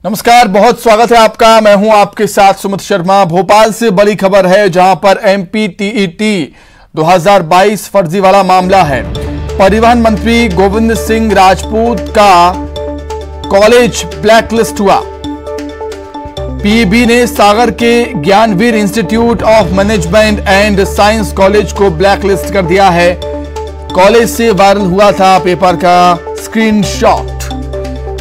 नमस्कार, बहुत स्वागत है आपका। मैं हूं आपके साथ सुमित शर्मा। भोपाल से बड़ी खबर है, जहां पर एमपीटीईटी 2022 फर्जी वाला मामला है। परिवहन मंत्री गोविंद सिंह राजपूत का कॉलेज ब्लैकलिस्ट हुआ। पीईबी ने सागर के Gyanveer institute of management and science college को ब्लैकलिस्ट कर दिया है। कॉलेज से वायरल हुआ था पेपर का स्क्रीनशॉट।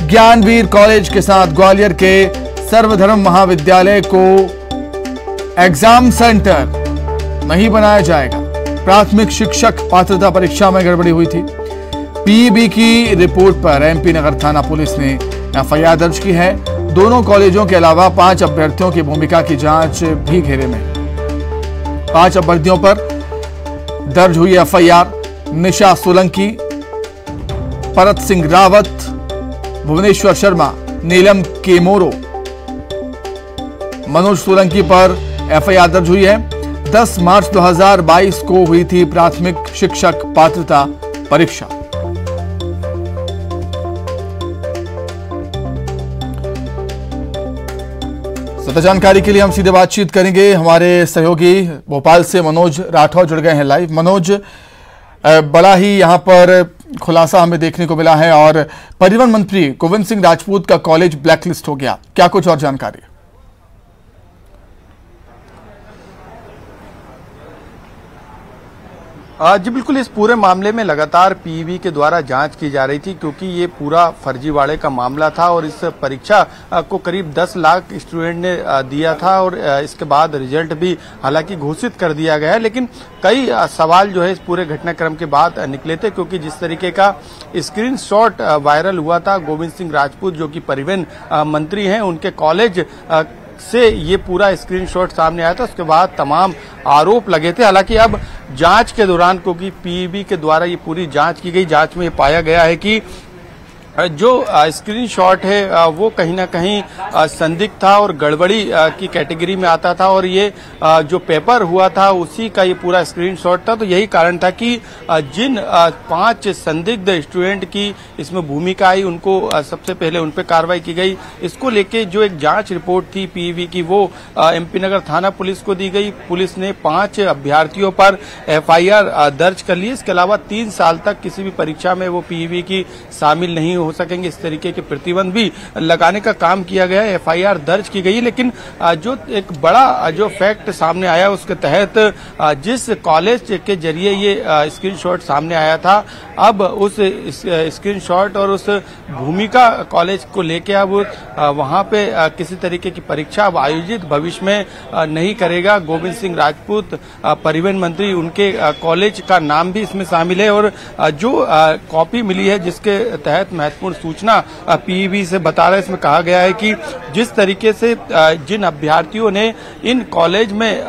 ज्ञानवीर कॉलेज के साथ ग्वालियर के सर्वधर्म महाविद्यालय को एग्जाम सेंटर नहीं बनाया जाएगा। प्राथमिक शिक्षक पात्रता परीक्षा में गड़बड़ी हुई थी। पीईबी की रिपोर्ट पर एमपी नगर थाना पुलिस ने एफआईआर दर्ज की है। दोनों कॉलेजों के अलावा 5 अभ्यर्थियों की भूमिका की जांच भी घेरे में। 5 अभ्यर्थियों पर दर्ज हुई एफआईआर। निशा सोलंकी, परत सिंह रावत, भुवनेश्वर शर्मा, नीलम केमोरो, मनोज सोलंकी पर एफआईआर दर्ज हुई है। 10 मार्च 2022 को हुई थी प्राथमिक शिक्षक पात्रता परीक्षा। ज्यादा जानकारी के लिए हम सीधे बातचीत करेंगे। हमारे सहयोगी भोपाल से मनोज राठौर जुड़ गए हैं लाइव। मनोज, बड़ा ही यहां पर खुलासा हमें देखने को मिला है और परिवहन मंत्री गोविंद सिंह राजपूत का कॉलेज ब्लैकलिस्ट हो गया। क्या कुछ और जानकारी? जी बिल्कुल, इस पूरे मामले में लगातार पीईबी के द्वारा जांच की जा रही थी, क्योंकि ये पूरा फर्जीवाड़े का मामला था और इस परीक्षा को करीब 10 लाख स्टूडेंट ने दिया था और इसके बाद रिजल्ट भी हालांकि घोषित कर दिया गया है। लेकिन कई सवाल जो है इस पूरे घटनाक्रम के बाद निकले थे, क्योंकि जिस तरीके का स्क्रीनशॉट वायरल हुआ था, गोविंद सिंह राजपूत जो कि परिवहन मंत्री हैं, उनके कॉलेज से ये पूरा स्क्रीनशॉट सामने आया था। उसके बाद तमाम आरोप लगे थे। हालांकि अब जांच के दौरान, क्योंकि पीईबी के द्वारा ये पूरी जांच की गई, जांच में ये पाया गया है कि जो स्क्रीनशॉट है वो कहीं ना कहीं संदिग्ध था और गड़बड़ी की कैटेगरी में आता था और ये जो पेपर हुआ था उसी का ये पूरा स्क्रीनशॉट था। तो यही कारण था कि जिन 5 संदिग्ध स्टूडेंट की इसमें भूमिका आई, उनको सबसे पहले उन पर कार्रवाई की गई। इसको लेके जो एक जांच रिपोर्ट थी पीईबी की, वो एमपी नगर थाना पुलिस को दी गई। पुलिस ने 5 अभ्यर्थियों पर एफआईआर दर्ज कर ली। इसके अलावा 3 साल तक किसी भी परीक्षा में वो पीईबी की शामिल नहीं हो सकेंगे, इस तरीके के प्रतिबंध भी लगाने का काम किया गया है। एफआईआर दर्ज की गई। लेकिन जो एक बड़ा जो फैक्ट सामने आया, उसके तहत जिस कॉलेज के जरिए ये स्क्रीनशॉट सामने आया था, अब उस स्क्रीनशॉट और उस भूमिका कॉलेज को लेके अब वहां पे किसी तरीके की परीक्षा अब आयोजित भविष्य में नहीं करेगा। गोविंद सिंह राजपूत परिवहन मंत्री, उनके कॉलेज का नाम भी इसमें शामिल है और जो कॉपी मिली है जिसके तहत महत्वपूर्ण सूचना पीईबी से बता रहा है, इसमें कहा गया है कि जिस तरीके से जिन अभ्यर्थियों ने इन कॉलेज में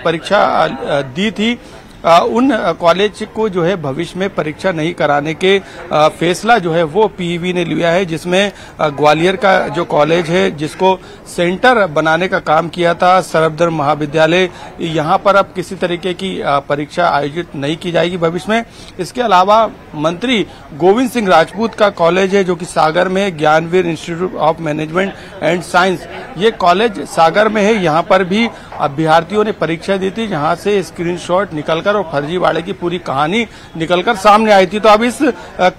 परीक्षा दी थी, उन कॉलेज को जो है भविष्य में परीक्षा नहीं कराने के फैसला जो है वो पीईबी ने लिया है, जिसमें ग्वालियर का जो कॉलेज है जिसको सेंटर बनाने का काम किया था, सर्वधर्म महाविद्यालय, यहाँ पर अब किसी तरीके की परीक्षा आयोजित नहीं की जाएगी भविष्य में। इसके अलावा मंत्री गोविंद सिंह राजपूत का कॉलेज है जो कि सागर में, Gyanveer institute of management and science, ये कॉलेज सागर में है। यहाँ पर भी अभ्यर्थियों ने परीक्षा दी थी, जहाँ से स्क्रीनशॉट निकलकर और फर्जीवाड़े की पूरी कहानी निकलकर सामने आई थी। तो अब इस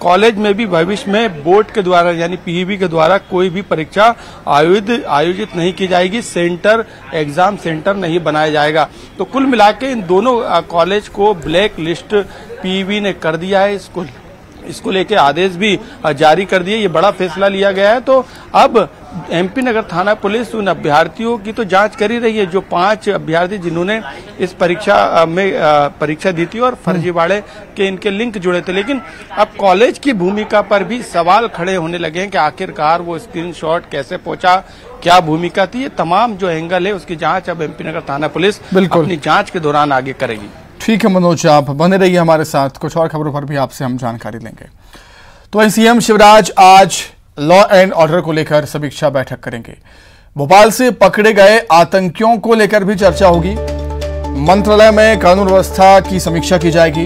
कॉलेज में भी भविष्य में बोर्ड के द्वारा यानी पीईबी के द्वारा कोई भी परीक्षा आयोजित नहीं की जाएगी, एग्जाम सेंटर नहीं बनाया जाएगा। तो कुल मिलाकर इन दोनों कॉलेज को ब्लैक लिस्ट पीईबी ने कर दिया है। इसको लेके आदेश भी जारी कर दिए। ये बड़ा फैसला लिया गया है। तो अब एमपी नगर थाना पुलिस उन अभ्यर्थियों की तो जांच कर ही रही है, जो 5 अभ्यर्थी जिन्होंने इस परीक्षा में परीक्षा दी थी और फर्जीवाड़े के इनके लिंक जुड़े थे। लेकिन अब कॉलेज की भूमिका पर भी सवाल खड़े होने लगे हैं कि आखिरकार वो स्क्रीनशॉट कैसे पहुंचा, क्या भूमिका थी। ये तमाम जो एंगल है उसकी जांच अब एमपी नगर थाना पुलिस अपनी जांच के दौरान आगे करेगी। ठीक है मनोज, आप बने रहिए हमारे साथ। कुछ और खबरों पर भी आपसे हम जानकारी लेंगे। तो वहीं सीएम शिवराज आज लॉ एंड ऑर्डर को लेकर समीक्षा बैठक करेंगे। भोपाल से पकड़े गए आतंकियों को लेकर भी चर्चा होगी। मंत्रालय में कानून व्यवस्था की समीक्षा की जाएगी।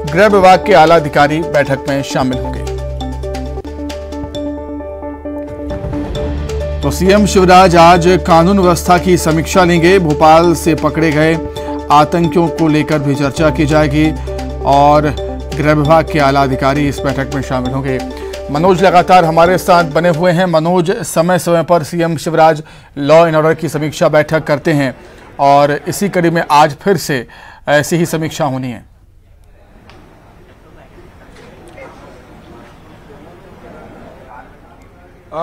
गृह विभाग के आला अधिकारी बैठक में शामिल होंगे। तो सीएम शिवराज आज कानून व्यवस्था की समीक्षा लेंगे। भोपाल से पकड़े गए आतंकियों को लेकर भी चर्चा की जाएगी और गृह विभाग के आला अधिकारी इस बैठक में शामिल होंगे। मनोज लगातार हमारे साथ बने हुए हैं। मनोज, समय समय पर CM Shivraj law and order की समीक्षा बैठक करते हैं और इसी कड़ी में आज फिर से ऐसी ही समीक्षा होनी है।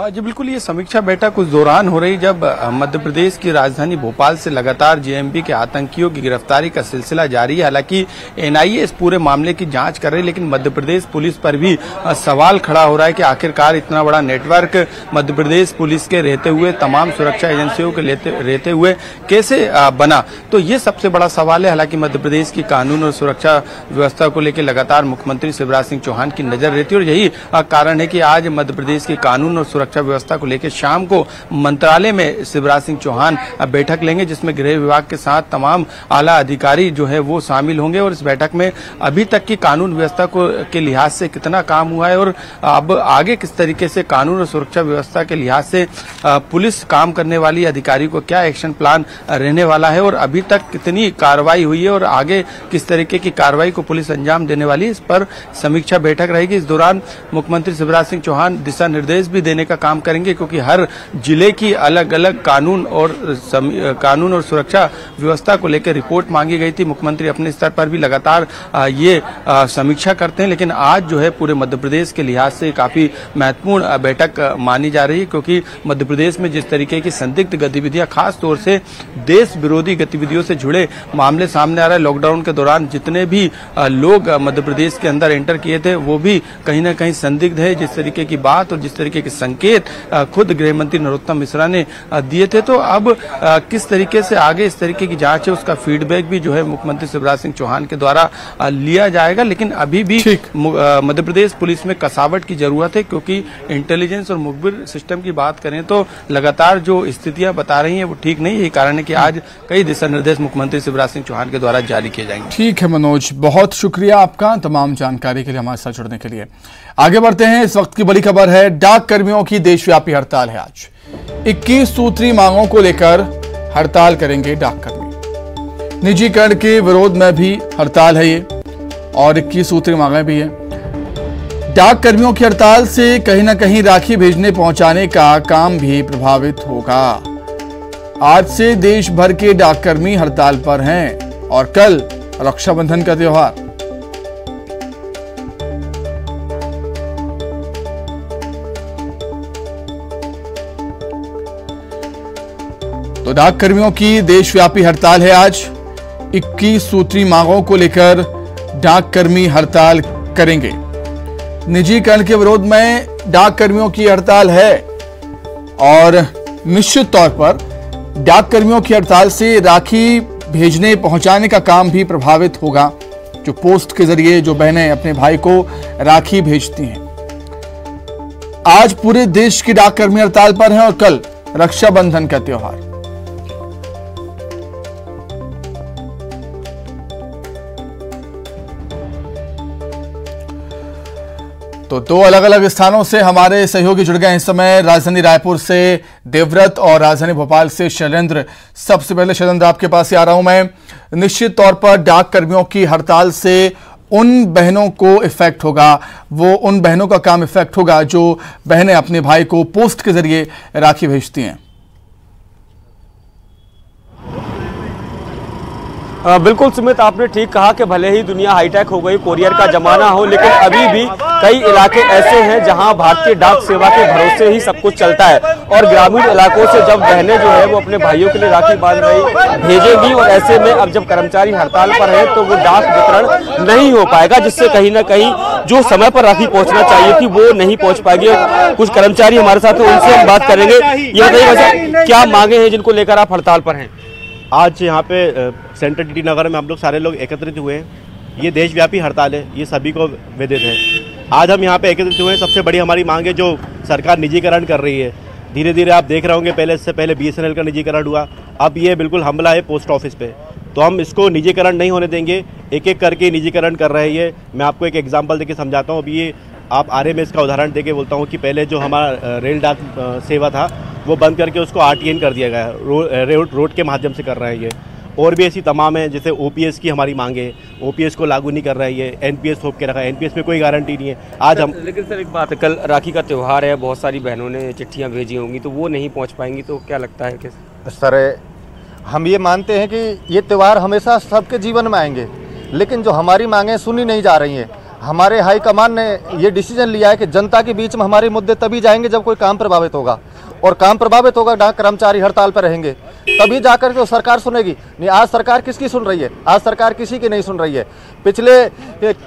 जी बिल्कुल, ये समीक्षा बैठक उस दौरान हो रही जब मध्य प्रदेश की राजधानी भोपाल से लगातार जेएमबी के आतंकियों की गिरफ्तारी का सिलसिला जारी है। हालांकि एनआईए इस पूरे मामले की जांच कर रही है, लेकिन मध्य प्रदेश पुलिस पर भी सवाल खड़ा हो रहा है कि आखिरकार इतना बड़ा नेटवर्क मध्य प्रदेश पुलिस के रहते हुए, तमाम सुरक्षा एजेंसियों के रहते हुए कैसे बना। तो ये सबसे बड़ा सवाल है। हालांकि मध्य प्रदेश की कानून और सुरक्षा व्यवस्था को लेकर लगातार मुख्यमंत्री शिवराज सिंह चौहान की नजर रहती है और यही कारण है कि आज मध्य प्रदेश की कानून और सुरक्षा व्यवस्था को लेकर शाम को मंत्रालय में शिवराज सिंह चौहान बैठक लेंगे, जिसमें गृह विभाग के साथ तमाम आला अधिकारी जो है वो शामिल होंगे। और इस बैठक में अभी तक की कानून व्यवस्था के लिहाज से कितना काम हुआ है और अब आगे किस तरीके से कानून और सुरक्षा व्यवस्था के लिहाज से पुलिस काम करने वाली अधिकारी को क्या एक्शन प्लान रहने वाला है और अभी तक कितनी कार्रवाई हुई है और आगे किस तरीके की कार्रवाई को पुलिस अंजाम देने वाली है, इस पर समीक्षा बैठक रहेगी। इस दौरान मुख्यमंत्री शिवराज सिंह चौहान दिशा निर्देश भी देने का काम करेंगे, क्योंकि हर जिले की अलग अलग कानून और सुरक्षा व्यवस्था को लेकर रिपोर्ट मांगी गई थी। मुख्यमंत्री अपने स्तर पर भी लगातार ये समीक्षा करते हैं, लेकिन आज जो है पूरे मध्य प्रदेश के लिहाज से काफी महत्वपूर्ण बैठक मानी जा रही है, क्योंकि मध्य प्रदेश में जिस तरीके की संदिग्ध गतिविधियां, खास तौर से देश विरोधी गतिविधियों से जुड़े मामले सामने आ रहे हैं। लॉकडाउन के दौरान जितने भी लोग मध्य प्रदेश के अंदर एंटर किए थे वो भी कहीं ना कहीं संदिग्ध है। जिस तरीके की बात और जिस तरीके के संकेत खुद गृह मंत्री नरोत्तम मिश्रा ने दिए थे, तो अब किस तरीके से आगे इस तरीके की जांच है उसका फीडबैक भी जो है मुख्यमंत्री शिवराज सिंह चौहान के द्वारा लिया जाएगा। लेकिन अभी भी मध्य प्रदेश पुलिस में कसावट की जरूरत है, क्योंकि इंटेलिजेंस और मुखबिर सिस्टम की बात करें तो लगातार जो स्थितियां बता रही हैं वो ठीक नहीं है। यही कारण है कि आज कई दिशा निर्देश मुख्यमंत्री शिवराज सिंह चौहान के द्वारा जारी किए जाएंगे। ठीक है मनोज, बहुत शुक्रिया आपका तमाम जानकारी के लिए, हमारे साथ जुड़ने के लिए। आगे बढ़ते हैं। इस वक्त की बड़ी खबर है, डाक कर्मियों की देशव्यापी हड़ताल है। आज 21 सूत्री मांगों को लेकर हड़ताल करेंगे डाक कर्मी। निजीकरण के विरोध में भी हड़ताल है ये और 21 सूत्री मांगें भी हैं। डाक कर्मियों की हड़ताल से कहीं ना कहीं राखी भेजने पहुंचाने का काम भी प्रभावित होगा। आज से देश भर के डाककर्मी हड़ताल पर हैं और कल रक्षाबंधन का त्योहार। तो डाक कर्मियों की देशव्यापी हड़ताल है आज। 21 सूत्री मांगों को लेकर डाक कर्मी हड़ताल करेंगे। निजीकरण के विरोध में डाक कर्मियों की हड़ताल है और निश्चित तौर पर डाक कर्मियों की हड़ताल से राखी भेजने पहुंचाने का काम भी प्रभावित होगा। जो पोस्ट के जरिए जो बहनें अपने भाई को राखी भेजती हैं। आज पूरे देश की डाक कर्मी हड़ताल पर हैं और कल रक्षाबंधन का त्योहार। तो दो अलग अलग स्थानों से हमारे सहयोगी जुड़ गए इस समय। राजधानी रायपुर से देवव्रत और राजधानी भोपाल से शैलेंद्र। सबसे पहले शैलेंद्र, आपके पास ही आ रहा हूं मैं। निश्चित तौर पर डाक कर्मियों की हड़ताल से उन बहनों को इफेक्ट होगा, वो उन बहनों का काम इफेक्ट होगा जो बहनें अपने भाई को पोस्ट के जरिए राखी भेजती हैं। बिल्कुल सुमित, आपने ठीक कहा कि भले ही दुनिया हाईटेक हो गई, कोरियर का जमाना हो, लेकिन अभी भी कई इलाके ऐसे हैं जहां भारतीय डाक सेवा के भरोसे ही सब कुछ चलता है। और ग्रामीण इलाकों से जब बहनें जो है वो अपने भाइयों के लिए राखी बांध रही भेजेगी, और ऐसे में अब जब कर्मचारी हड़ताल पर है तो वो डाक वितरण नहीं हो पाएगा, जिससे कहीं ना कहीं जो समय पर राखी पहुंचना चाहिए थी वो नहीं पहुंच पाएगी। कुछ कर्मचारी हमारे साथ हैं, उनसे हम बात करेंगे। ये बताइए, क्या मांगे हैं जिनको लेकर आप हड़ताल पर हैं? आज यहाँ पे सेंट्रल टी नगर में हम लोग सारे लोग एकत्रित हुए हैं। ये देशव्यापी हड़ताल है, ये सभी को विदित है। आज हम यहाँ पे एकत्रित हुए हैं। सबसे बड़ी हमारी मांग है जो सरकार निजीकरण कर रही है। धीरे धीरे आप देख रहे होंगे, पहले इससे पहले BSNL का निजीकरण हुआ, अब ये बिल्कुल हमला है पोस्ट ऑफिस पे। तो हम इसको निजीकरण नहीं होने देंगे, एक एक करके निजीकरण कर रहे हैं। मैं आपको एक एग्जाम्पल देके समझाता हूँ। अभी ये आप RMS का उदाहरण देके बोलता हूँ कि पहले जो हमारा रेल डाक सेवा था वो बंद करके उसको RTN कर दिया गया है, रोड के माध्यम से कर रहा है ये। और भी ऐसी तमाम है, जैसे OPS की हमारी मांग है, OPS को लागू नहीं कर रहा है ये, NPS थोप के रखा है, NPS में कोई गारंटी नहीं है आज हम। लेकिन सर एक बात है, कल राखी का त्यौहार है, बहुत सारी बहनों ने चिट्ठियाँ भेजी होंगी, तो वो नहीं पहुँच पाएंगी, तो क्या लगता है कैसे? सर हम ये मानते हैं कि ये त्यौहार हमेशा सबके जीवन में आएंगे, लेकिन जो हमारी मांगें सुनी नहीं जा रही हैं। हमारे हाईकमान ने ये डिसीजन लिया है कि जनता के बीच में हमारे मुद्दे तभी जाएंगे जब कोई काम प्रभावित होगा, और काम प्रभावित होगा, डाक कर्मचारी हड़ताल पर रहेंगे, तभी जाकर के सरकार सुनेगी। नहीं, आज सरकार किसकी सुन रही है? आज सरकार किसी की नहीं सुन रही है। पिछले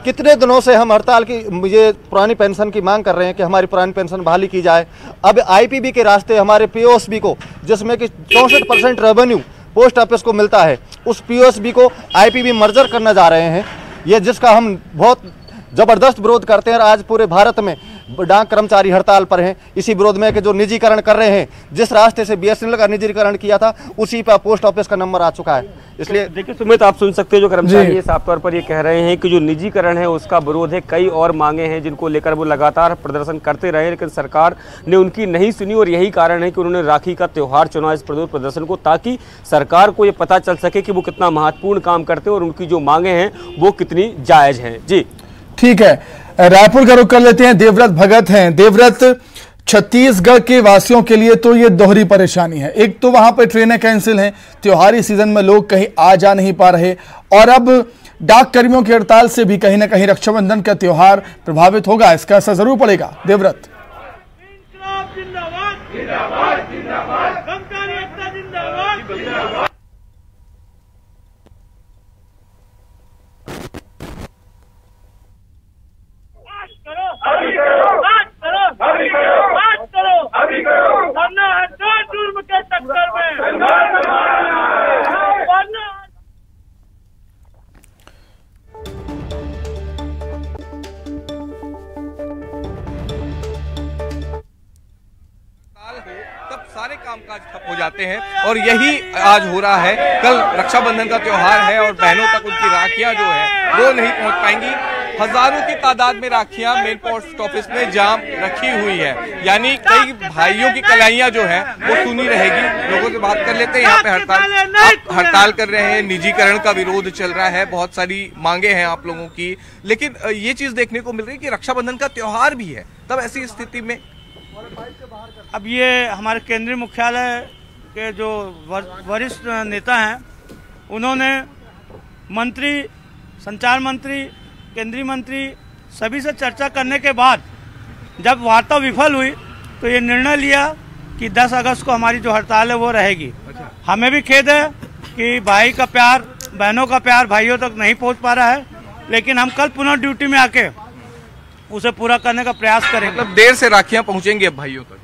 कितने दिनों से हम हड़ताल की, ये पुरानी पेंशन की मांग कर रहे हैं कि हमारी पुरानी पेंशन बहाली की जाए। अब IPB के रास्ते हमारे POSB को, जिसमें कि 64% रेवेन्यू पोस्ट ऑफिस को मिलता है, उस POSB को IPB मर्जर करने जा रहे हैं, ये जिसका हम बहुत ज़बरदस्त विरोध करते हैं। और आज पूरे भारत में डाक कर्मचारी हड़ताल पर हैं इसी विरोध में कि जो निजीकरण कर रहे हैं, जिस रास्ते से BSNL का निजीकरण किया था उसी पर पोस्ट ऑफिस का नंबर आ चुका है। इसलिए देखिए सुमित, आप सुन सकते हो जो कर्मचारी साफ तौर पर ये कह रहे हैं कि जो निजीकरण है उसका विरोध है, कई और मांगे हैं जिनको लेकर वो लगातार प्रदर्शन करते रहे, लेकिन सरकार ने उनकी नहीं सुनी, और यही कारण है कि उन्होंने राखी का त्यौहार चुना इस विरोध प्रदर्शन को, ताकि सरकार को ये पता चल सके कि वो कितना महत्वपूर्ण काम करते हैं और उनकी जो मांगे हैं वो कितनी जायज हैं। जी ठीक है, रायपुर का रुख कर लेते हैं। देवव्रत भगत हैं। देवव्रत, छत्तीसगढ़ के वासियों के लिए तो ये दोहरी परेशानी है। एक तो वहां पर ट्रेनें कैंसिल हैं, त्योहारी सीजन में लोग कहीं आ जा नहीं पा रहे, और अब डाक कर्मियों की हड़ताल से भी कहीं ना कहीं रक्षाबंधन का त्योहार प्रभावित होगा। इसका असर जरूर पड़ेगा। देवव्रत, तब सारे कामकाज ठप हो जाते हैं, और यही आज हो रहा है। कल रक्षाबंधन का त्योहार है और बहनों तक उनकी राखियां जो है वो नहीं पहुंच पाएंगी। हजारों की तादाद में राखियां मेन पोस्ट ऑफिस में जाम रखी हुई है, यानी कई भाइयों की कलाइयां जो है वो सुनी रहेगी। लोगों से बात कर लेते हैं। यहाँ पे हड़ताल कर रहे हैं, निजीकरण का विरोध चल रहा है, बहुत सारी मांगे हैं आप लोगों की, लेकिन ये चीज देखने को मिल रही है कि रक्षाबंधन का त्योहार भी है। तब ऐसी स्थिति में अब ये हमारे केंद्रीय मुख्यालय के जो वरिष्ठ नेता हैं, उन्होंने मंत्री, संचार मंत्री, केंद्रीय मंत्री सभी से चर्चा करने के बाद जब वार्ता विफल हुई तो ये निर्णय लिया कि 10 अगस्त को हमारी जो हड़ताल है वो रहेगी। हमें भी खेद है कि भाई का प्यार, बहनों का प्यार भाइयों तक नहीं पहुंच पा रहा है, लेकिन हम कल पुनः ड्यूटी में आके उसे पूरा करने का प्रयास करेंगे। मतलब देर से राखियां पहुंचेंगी अब भाइयों तक?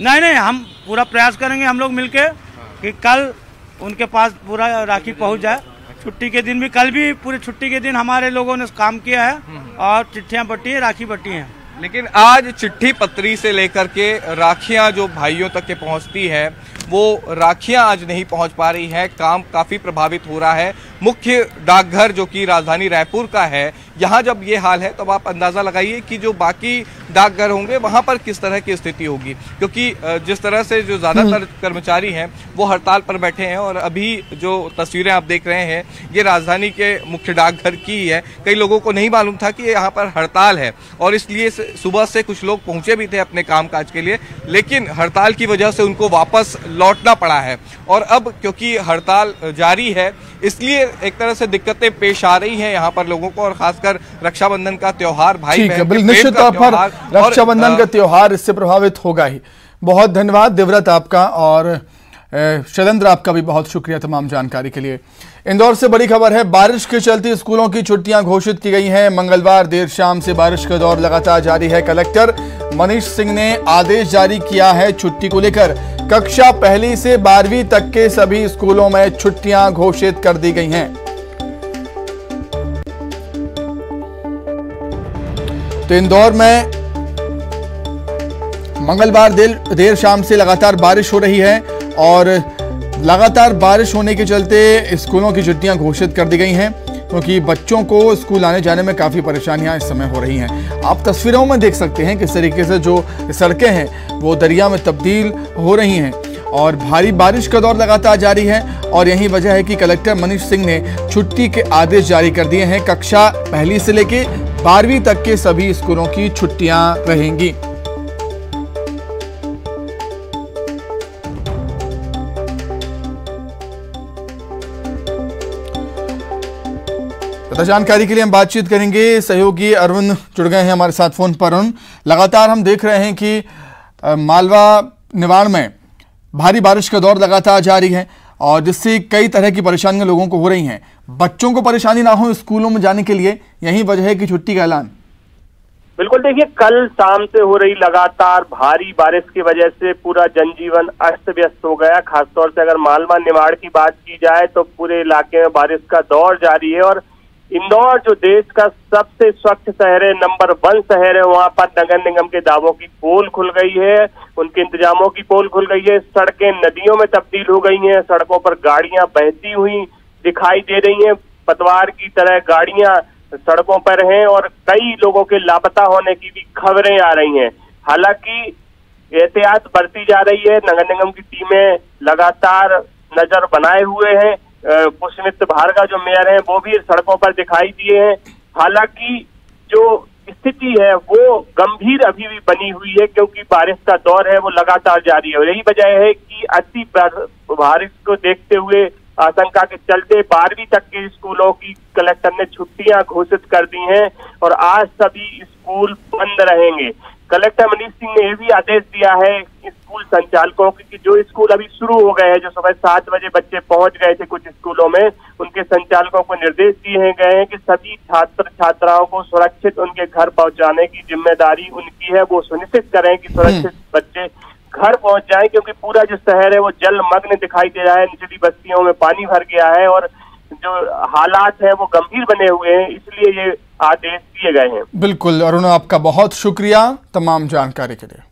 नहीं, हम पूरा प्रयास करेंगे हम लोग मिलके कि कल उनके पास पूरा राखी पहुंच जाए। छुट्टी के दिन भी, कल भी पूरे छुट्टी के दिन हमारे लोगों ने काम किया है और चिट्ठियां बटी है, राखी बटी हैं। लेकिन आज चिट्ठी पत्री से लेकर के राखियां जो भाइयों तक के पहुंचती है, वो राखियां आज नहीं पहुंच पा रही है। काम काफी प्रभावित हो रहा है। मुख्य डाकघर जो कि राजधानी रायपुर का है, यहाँ जब ये हाल है तब आप अंदाजा लगाइए कि जो बाकी डाकघर होंगे वहां पर किस तरह की स्थिति होगी, क्योंकि जिस तरह से जो ज्यादातर कर्मचारी हैं वो हड़ताल पर बैठे हैं। और अभी जो तस्वीरें आप देख रहे हैं ये राजधानी के मुख्य डाकघर की ही है। कई लोगों को नहीं मालूम था कि यहाँ पर हड़ताल है, और इसलिए सुबह से कुछ लोग पहुंचे भी थे अपने कामकाज के लिए, लेकिन हड़ताल की वजह से उनको वापस लौटना पड़ा है। और अब क्योंकि हड़ताल जारी है, इसलिए एक तरह से दिक्कतें पेश आ रही हैं यहाँ पर लोगों को, और खासकर रक्षाबंधन का त्योहार, भाई बहन के निश्चित तौर पर रक्षाबंधन का त्योहार इससे प्रभावित होगा ही। बहुत धन्यवाद देवव्रत आपका, और शैलेंद्र आपका भी बहुत शुक्रिया तमाम जानकारी के लिए। इंदौर से बड़ी खबर है, बारिश के चलते स्कूलों की छुट्टियां घोषित की गई हैं। मंगलवार देर शाम से बारिश का दौर लगातार जारी है। कलेक्टर मनीष सिंह ने आदेश जारी किया है छुट्टी को लेकर। कक्षा 1 से 12वीं तक के सभी स्कूलों में छुट्टियां घोषित कर दी गई हैं। तो इंदौर में मंगलवार देर शाम से लगातार बारिश हो रही है, और लगातार बारिश होने के चलते स्कूलों की छुट्टियां घोषित कर दी गई हैं। क्योंकि बच्चों को स्कूल आने जाने में काफ़ी परेशानियां इस समय हो रही हैं। आप तस्वीरों में देख सकते हैं किस तरीके से जो सड़कें हैं वो दरिया में तब्दील हो रही हैं और भारी बारिश का दौर लगातार जारी है। और यही वजह है कि कलेक्टर मनीष सिंह ने छुट्टी के आदेश जारी कर दिए हैं। कक्षा 1 से लेकर 12वीं तक के सभी स्कूलों की छुट्टियां रहेंगी। जानकारी के लिए हम बातचीत करेंगे, सहयोगी अरुण जुड़ गए हैं हमारे साथ फोन पर। अरुण, लगातार हम देख रहे हैं कि मालवा निवाड़ में भारी बारिश का दौर लगातार जारी है और जिससे कई तरह की परेशानियां लोगों को हो रही हैं। बच्चों को परेशानी ना हो स्कूलों में जाने के लिए, यही वजह है कि छुट्टी का ऐलान। बिल्कुल, देखिए कल शाम से हो रही लगातार भारी बारिश की वजह से पूरा जनजीवन अस्त व्यस्त हो गया। खासतौर से अगर मालवा निवाड़ की बात की जाए तो पूरे इलाके में बारिश का दौर जारी है और इंदौर जो देश का सबसे स्वच्छ शहर है, नंबर 1 शहर है, वहां पर नगर निगम के दावों की पोल खुल गई है, उनके इंतजामों की पोल खुल गई है। सड़कें नदियों में तब्दील हो गई हैं, सड़कों पर गाड़ियां बहती हुई दिखाई दे रही हैं, पतवार की तरह गाड़ियां सड़कों पर हैं और कई लोगों के लापता होने की भी खबरें आ रही हैं। हालांकि एहतियात बरती जा रही है, नगर निगम की टीमें लगातार नजर बनाए हुए हैं। पुष्पमित्र भार्गव जो मेयर हैं वो भी सड़कों पर दिखाई दिए हैं। हालांकि जो स्थिति है वो गंभीर अभी भी बनी हुई है क्योंकि बारिश का दौर है वो लगातार जारी है और यही वजह है कि अति बारिश को देखते हुए आशंका के चलते 12वीं तक के स्कूलों की कलेक्टर ने छुट्टियां घोषित कर दी हैं और आज सभी स्कूल बंद रहेंगे। कलेक्टर मनीष सिंह ने यह भी आदेश दिया है स्कूल संचालकों की कि जो स्कूल अभी शुरू हो गए हैं, जो सुबह 7 बजे बच्चे पहुंच गए थे कुछ स्कूलों में, उनके संचालकों को निर्देश दिए गए हैं कि सभी छात्र छात्राओं को सुरक्षित उनके घर पहुंचाने की जिम्मेदारी उनकी है। वो सुनिश्चित करें कि सुरक्षित बच्चे घर पहुंच जाएं क्योंकि पूरा जो शहर है वो जलमग्न दिखाई दे रहा है, निचली बस्तियों में पानी भर गया है और जो हालात हैं वो गंभीर बने हुए हैं, इसलिए ये आदेश दिए गए हैं। बिल्कुल अरुण, आपका बहुत शुक्रिया तमाम जानकारी के लिए।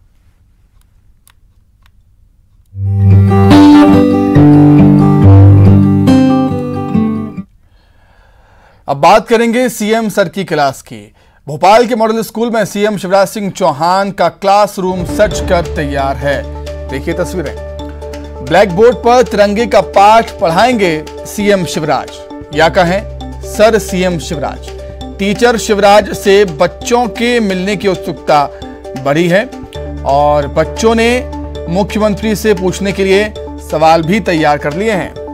अब बात करेंगे सीएम सर की क्लास की। भोपाल के मॉडल स्कूल में सीएम शिवराज सिंह चौहान का क्लासरूम सज कर तैयार है। देखिए तस्वीरें। ब्लैक बोर्ड पर तिरंगे का पाठ पढ़ाएंगे सीएम शिवराज, या कहें sir CM Shivraj. Teacher Shivraj से बच्चों के मिलने की उत्सुकता बढ़ी है और बच्चों ने मुख्यमंत्री से पूछने के लिए सवाल भी तैयार कर लिए हैं।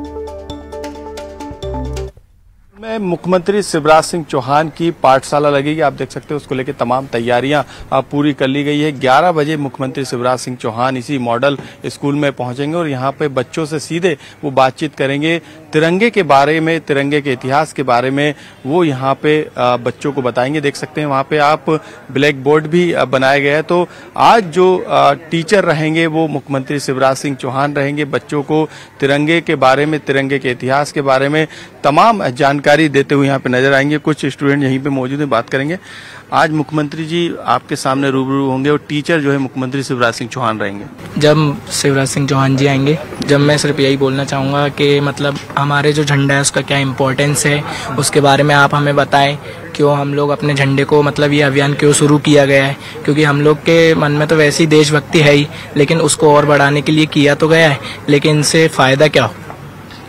मुख्यमंत्री शिवराज सिंह चौहान की पाठशाला लगेगी, आप देख सकते हैं उसको लेकर तमाम तैयारियां पूरी कर ली गई है। 11 बजे मुख्यमंत्री शिवराज सिंह चौहान इसी मॉडल स्कूल में पहुंचेंगे और यहां पे बच्चों से सीधे वो बातचीत करेंगे तिरंगे के बारे में, तिरंगे के इतिहास के बारे में वो यहाँ पे बच्चों को बताएंगे। देख सकते हैं वहाँ पे आप ब्लैक बोर्ड भी बनाया गया है। तो आज जो टीचर रहेंगे वो मुख्यमंत्री शिवराज सिंह चौहान रहेंगे। बच्चों को तिरंगे के बारे में, तिरंगे के इतिहास के बारे में तमाम जानकारी देते हुए यहाँ पे नजर आएंगे। कुछ स्टूडेंट यहीं पे मौजूद हैं, बात करेंगे। आज मुख्यमंत्री जी आपके सामने रूबरू होंगे और टीचर जो है मुख्यमंत्री शिवराज सिंह चौहान रहेंगे। जब शिवराज सिंह चौहान जी आएंगे, जब मैं सिर्फ यही बोलना चाहूँगा कि मतलब हमारे जो झंडा है उसका क्या इम्पोर्टेंस है, उसके बारे में आप हमें बताएं। क्यों हम लोग अपने झंडे को, मतलब ये अभियान क्यों शुरू किया गया है, क्योंकि हम लोग के मन में तो वैसे ही देशभक्ति है ही, लेकिन उसको और बढ़ाने के लिए किया तो गया है, लेकिन इनसे फ़ायदा क्या हो।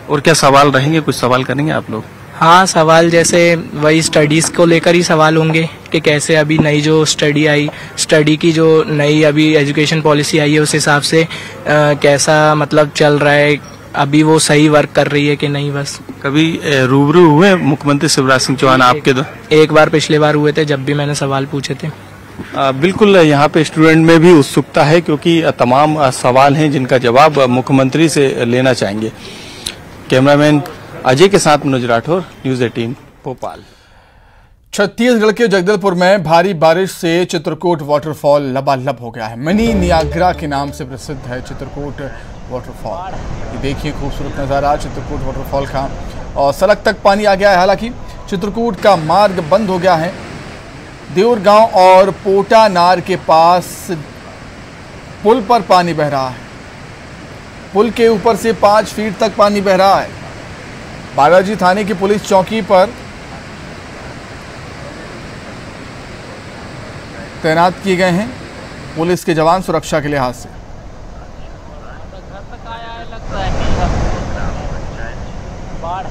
और क्या सवाल रहेंगे, कुछ सवाल करेंगे आप लोग? हाँ, सवाल जैसे वही स्टडीज़ को लेकर ही सवाल होंगे कि कैसे अभी नई जो स्टडी आई, स्टडी की जो नई अभी एजुकेशन पॉलिसी आई है उस हिसाब से कैसा मतलब चल रहा है, अभी वो सही वर्क कर रही है कि नहीं। बस कभी रूबरू हुए मुख्यमंत्री शिवराज सिंह चौहान आपके? एक बार पिछले बार हुए थे जब भी मैंने सवाल पूछे थे। बिल्कुल, यहाँ पे स्टूडेंट में भी उत्सुकता है क्योंकि तमाम सवाल हैं जिनका जवाब मुख्यमंत्री से लेना चाहेंगे। कैमरामैन अजय के साथ मनोज राठौर, न्यूज़ 18 भोपाल। छत्तीसगढ़ के जगदलपुर में भारी बारिश से चित्रकूट वाटरफॉल लबालब हो गया है। मिनी नियाग्रा के नाम से प्रसिद्ध है चित्रकूट वाटरफॉल। ये देखिए खूबसूरत नज़ारा चित्रकूट वाटरफॉल का, और सड़क तक पानी आ गया है। हालांकि चित्रकूट का मार्ग बंद हो गया है। देउर गांव और पोटा नार के पास पुल पर पानी बह रहा है। पुल के ऊपर से 5 फीट तक पानी बह रहा है। बालाजी थाने की पुलिस चौकी पर तैनात किए गए हैं पुलिस के जवान सुरक्षा के लिहाज से। घर तक आया है, लगता है कि बाढ़